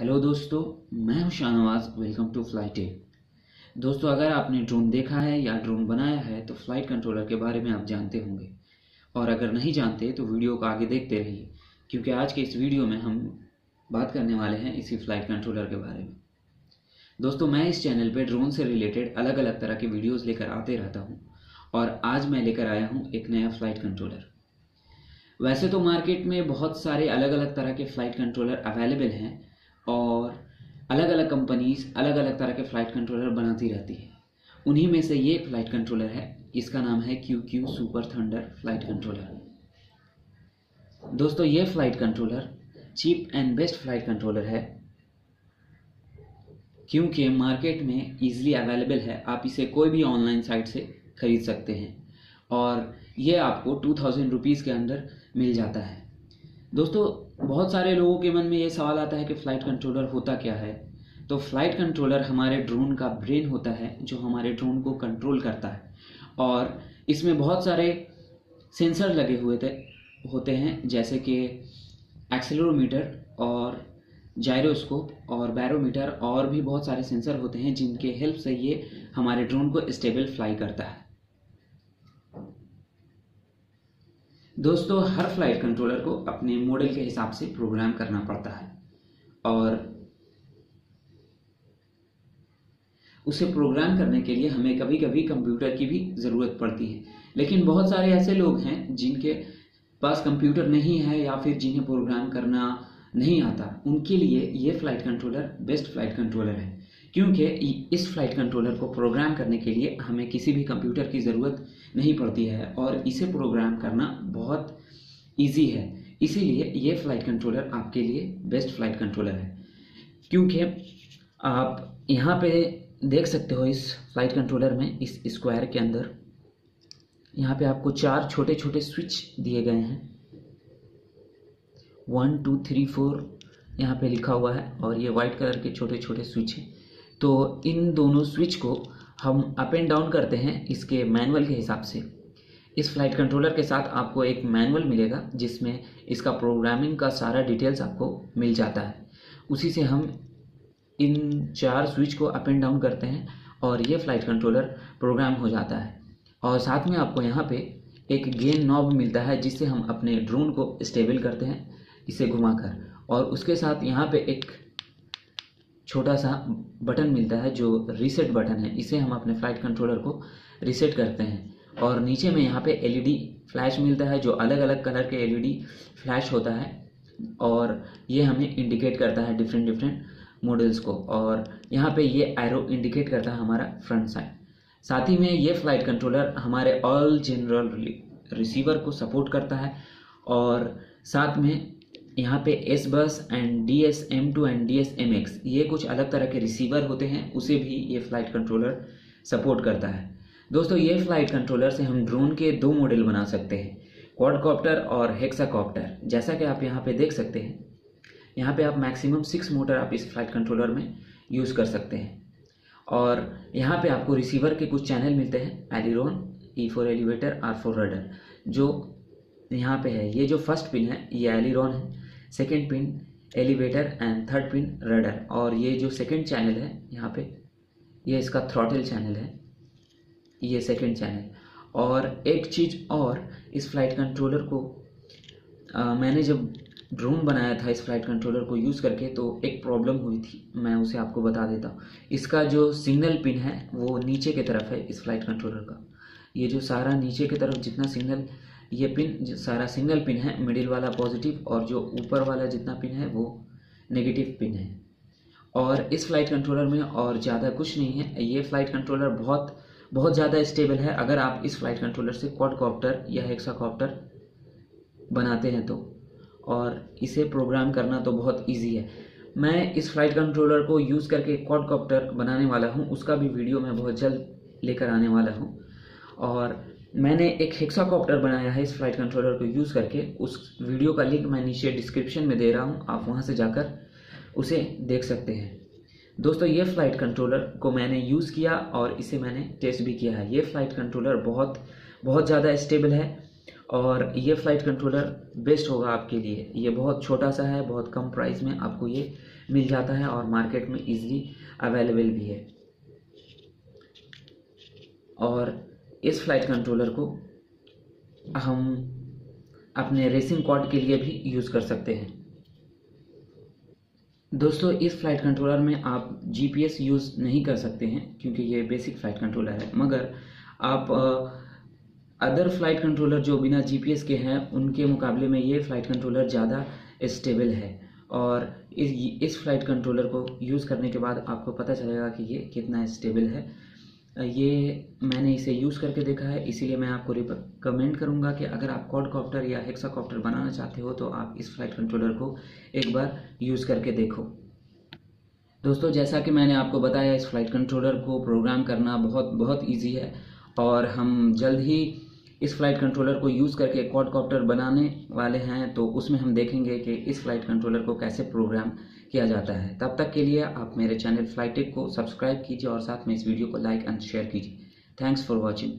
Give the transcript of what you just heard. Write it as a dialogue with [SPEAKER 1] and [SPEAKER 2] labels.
[SPEAKER 1] Hello दोस्तों, मैं हूं Shahnawaz. Welcome to flight tech. दोस्तों, अगर आपने ड्रोन देखा है या ड्रोन बनाया है तो फ्लाइट कंट्रोलर के बारे में आप जानते होंगे, और अगर नहीं जानते तो वीडियो को आगे देखते रहिए, क्योंकि आज के इस वीडियो में हम बात करने वाले हैं इसी फ्लाइट कंट्रोलर के बारे में। दोस्तों, मैं इस चैनल पे ड्रोन से रिलेटेड अलग अलग तरह के वीडियोज़ लेकर आते रहता हूँ, और आज मैं लेकर आया हूँ एक नया फ्लाइट कंट्रोलर। वैसे तो मार्केट में बहुत सारे अलग अलग तरह के फ़्लाइट कंट्रोलर अवेलेबल हैं, और अलग अलग कंपनीज अलग अलग तरह के फ़्लाइट कंट्रोलर बनाती रहती है। उन्हीं में से ये एक फ़्लाइट कंट्रोलर है, इसका नाम है QQ super thunder flight controller. दोस्तों, ये flight controller cheap and best flight controller है, क्योंकि मार्केट में ईजिली अवेलेबल है। आप इसे कोई भी ऑनलाइन साइट से ख़रीद सकते हैं, और ये आपको 2000 रुपीज़ के अंदर मिल जाता है। दोस्तों, बहुत सारे लोगों के मन में ये सवाल आता है कि फ़्लाइट कंट्रोलर होता क्या है। तो फ़्लाइट कंट्रोलर हमारे ड्रोन का ब्रेन होता है, जो हमारे ड्रोन को कंट्रोल करता है, और इसमें बहुत सारे सेंसर लगे हुए होते हैं, जैसे कि एक्सेलेरोमीटर और जायरोस्कोप और बैरोमीटर, और भी बहुत सारे सेंसर होते हैं जिनके हेल्प से ये हमारे ड्रोन को स्टेबल फ्लाई करता है। दोस्तों, हर फ्लाइट कंट्रोलर को अपने मॉडल के हिसाब से प्रोग्राम करना पड़ता है, और उसे प्रोग्राम करने के लिए हमें कभी कभी कंप्यूटर की भी ज़रूरत पड़ती है। लेकिन बहुत सारे ऐसे लोग हैं जिनके पास कंप्यूटर नहीं है या फिर जिन्हें प्रोग्राम करना नहीं आता। उनके लिए ये flight controller best flight controller है, क्योंकि इस फ़्लाइट कंट्रोलर को प्रोग्राम करने के लिए हमें किसी भी कंप्यूटर की ज़रूरत नहीं पड़ती है, और इसे प्रोग्राम करना बहुत इजी है। इसीलिए ये फ़्लाइट कंट्रोलर आपके लिए बेस्ट फ़्लाइट कंट्रोलर है। क्योंकि आप यहाँ पे देख सकते हो, इस फ़्लाइट कंट्रोलर में, इस स्क्वायर के अंदर यहाँ पे आपको 4 छोटे छोटे स्विच दिए गए हैं। 1 2 3 4 यहाँ पे लिखा हुआ है, और ये वाइट कलर के छोटे छोटे स्विच हैं। तो इन दोनों स्विच को हम अप एंड डाउन करते हैं इसके मैनुअल के हिसाब से। इस फ्लाइट कंट्रोलर के साथ आपको एक मैनुअल मिलेगा, जिसमें इसका प्रोग्रामिंग का सारा डिटेल्स आपको मिल जाता है। उसी से हम इन 4 स्विच को अप एंड डाउन करते हैं, और ये फ्लाइट कंट्रोलर प्रोग्राम हो जाता है। और साथ में आपको यहाँ पे एक गेन नॉब मिलता है, जिससे हम अपने ड्रोन को स्टेबल करते हैं इसे घुमाकर। और उसके साथ यहाँ पे एक छोटा सा बटन मिलता है जो रीसेट बटन है। इसे हम अपने फ्लाइट कंट्रोलर को रीसेट करते हैं। और नीचे में यहाँ पे LED फ्लैश मिलता है, जो अलग अलग कलर के LED फ्लैश होता है, और ये हमें इंडिकेट करता है डिफरेंट मॉडल्स को। और यहाँ पे ये एरो इंडिकेट करता है हमारा फ्रंट साइड। साथ ही में ये फ्लाइट कंट्रोलर हमारे ऑल जनरल रिसीवर को सपोर्ट करता है, और साथ में यहाँ पे SBUS and DSM2 and DSMX, ये कुछ अलग तरह के रिसीवर होते हैं, उसे भी ये फ्लाइट कंट्रोलर सपोर्ट करता है। दोस्तों, ये फ्लाइट कंट्रोलर से हम ड्रोन के 2 मॉडल बना सकते हैं, क्वाडकॉप्टर और हेक्साकॉप्टर। जैसा कि आप यहाँ पे देख सकते हैं, यहाँ पे आप मैक्सिमम 6 मोटर आप इस फ्लाइट कंट्रोलर में यूज़ कर सकते हैं। और यहाँ पे आपको रिसीवर के कुछ चैनल मिलते हैं, एलिरोन, E for elevator, R for rudder, जो यहाँ पे है। ये जो फर्स्ट पिन है ये एलिरोन है, second pin elevator and third pin rudder. और ये जो सेकेंड चैनल है यहाँ पे, ये इसका थ्रॉटल चैनल है, ये सेकेंड चैनल। और एक चीज़ और, इस फ्लाइट कंट्रोलर को मैंने जब ड्रोन बनाया था इस फ्लाइट कंट्रोलर को यूज़ करके, तो एक प्रॉब्लम हुई थी, मैं उसे आपको बता देता हूँ। इसका जो सिग्नल पिन है वो नीचे की तरफ है इस फ्लाइट कंट्रोलर का। ये जो सारा नीचे की तरफ जितना सिग्नल, ये पिन सारा सिग्नल पिन है, मिडिल वाला पॉजिटिव, और जो ऊपर वाला जितना पिन है वो नेगेटिव पिन है। और इस फ्लाइट कंट्रोलर में और ज़्यादा कुछ नहीं है। ये फ्लाइट कंट्रोलर बहुत ज़्यादा स्टेबल है। अगर आप इस फ्लाइट कंट्रोलर से क्वाडकॉप्टर या हेक्साकॉप्टर बनाते हैं तो, और इसे प्रोग्राम करना तो बहुत इजी है। मैं इस फ्लाइट कंट्रोलर को यूज़ करके क्वाडकॉप्टर बनाने वाला हूँ, उसका भी वीडियो मैं बहुत जल्द लेकर आने वाला हूँ। और मैंने एक हेक्साकॉप्टर बनाया है इस फ्लाइट कंट्रोलर को यूज़ करके, उस वीडियो का लिंक मैं नीचे डिस्क्रिप्शन में दे रहा हूँ, आप वहाँ से जाकर उसे देख सकते हैं। दोस्तों, ये फ्लाइट कंट्रोलर को मैंने यूज़ किया और इसे मैंने टेस्ट भी किया है। ये फ्लाइट कंट्रोलर बहुत ज़्यादा स्टेबल है, और ये फ्लाइट कंट्रोलर बेस्ट होगा आपके लिए। ये बहुत छोटा सा है, बहुत कम प्राइस में आपको ये मिल जाता है और मार्केट में ईजिली अवेलेबल भी है। और इस फ्लाइट कंट्रोलर को हम अपने रेसिंग क्वाड के लिए भी यूज़ कर सकते हैं। दोस्तों, इस फ्लाइट कंट्रोलर में आप जीपीएस यूज़ नहीं कर सकते हैं क्योंकि ये बेसिक फ्लाइट कंट्रोलर है, मगर आप अदर फ्लाइट कंट्रोलर जो बिना जीपीएस के हैं उनके मुकाबले में ये फ्लाइट कंट्रोलर ज़्यादा स्टेबल है। और इस फ्लाइट कंट्रोलर को यूज़ करने के बाद आपको पता चलेगा कि ये कितना स्टेबल है। ये मैंने इसे यूज़ करके देखा है, इसीलिए मैं आपको रिकमेंड करूँगा कि अगर आप क्वाडकॉप्टर या हेक्साकॉप्टर बनाना चाहते हो तो आप इस फ्लाइट कंट्रोलर को एक बार यूज़ करके देखो। दोस्तों, जैसा कि मैंने आपको बताया, इस फ्लाइट कंट्रोलर को प्रोग्राम करना बहुत ईजी है और हम जल्द ही इस फ्लाइट कंट्रोलर को यूज़ करके क्वाडकॉप्टर बनाने वाले हैं, तो उसमें हम देखेंगे कि इस फ्लाइट कंट्रोलर को कैसे प्रोग्राम किया जाता है। तब तक के लिए आप मेरे चैनल फ्लाइटेक को सब्सक्राइब कीजिए और साथ में इस वीडियो को लाइक एंड शेयर कीजिए। Thanks for watching.